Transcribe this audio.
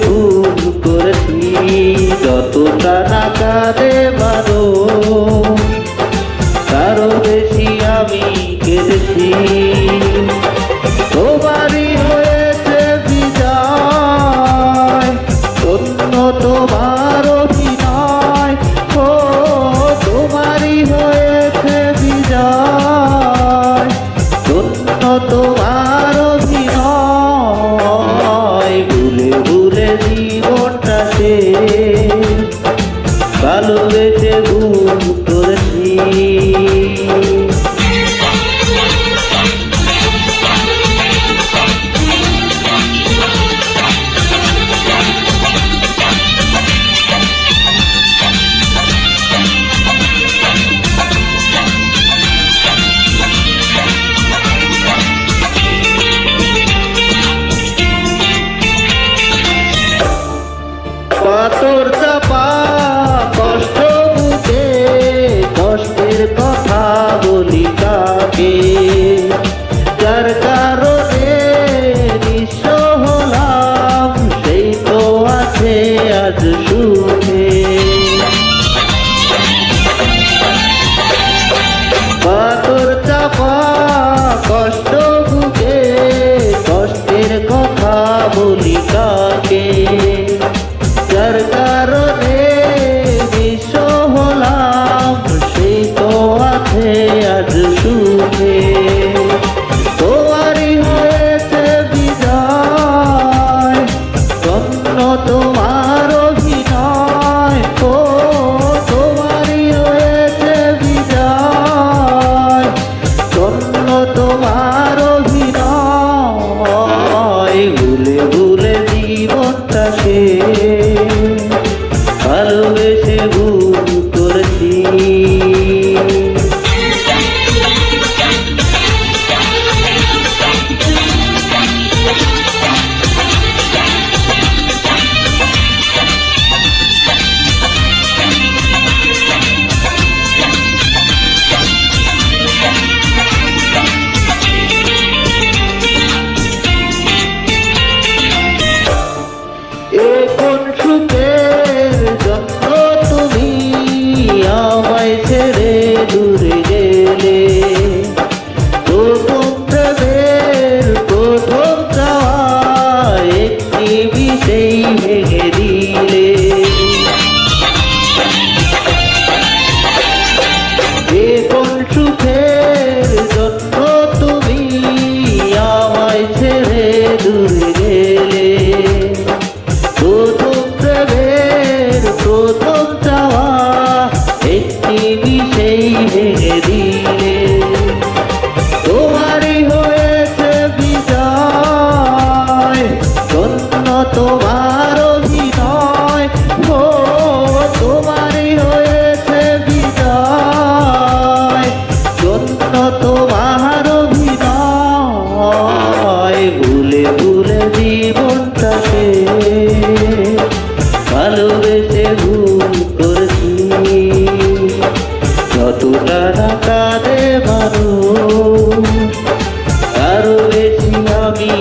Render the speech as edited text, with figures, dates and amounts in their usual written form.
ভুল করেছি, যতটা না কাঁদে মানুষ তারও বেশি আমি কেঁদেছি। তোমারই হয়েছে বিজয়, অন্য তোমার অভিনয়। ও তোমারই হয়েছে বিজয়, অন্য তোমার অভিনয়। ভুলে ভুলে জীবনটা শেষ, ভালোবেসে ভুল করেছি। পাথর চাপা কষ্ট বুকে, কষ্টের কথা বলি কাকে, যার কারণে নিঃস্ব হলাম সেই তো আছে আজ সুখে। পাথর চাপা কষ্ট বুকে, কষ্টের কথা বলি কাকে, যার কারণে নিঃস্ব হলাম সেই তো আছে আজ সুখে। তোমারই হয়েছে বিজয়, অন্য তোমার অভিনয়। ও তোমারই হয়েছে বিজয়, অন্য তোমার অভিনয়। ভুলে ভুলে জীবনটা শেষ, ভালোবেসে ভুল করেছি। কোন সুখের জন্য তুমি আমায় ছেড়ে দূরে গেলে, প্রথম প্রেমের প্রথম চাওয়া একটি বিষয় ভেঙে দিলে। কোন সুখের জন্য তুমি আমায় ছেড়ে দূরে গেলে, প্রথম প্রেমের প্রথম চাওয়া একটি বিষয় ভেঙে দিলে। তোমারই হয়েছে বিজয়, অন্য তোমার অভিনয়। ও তোমারই হয়েছে বিজয়, অন্য তোমার অভিনয়। ভুলে ভুলে জীবনটা শেষ, ভালোবেসে ভুল করেছি, যতটা না কাঁদে মানুষ তারও বেশি আমি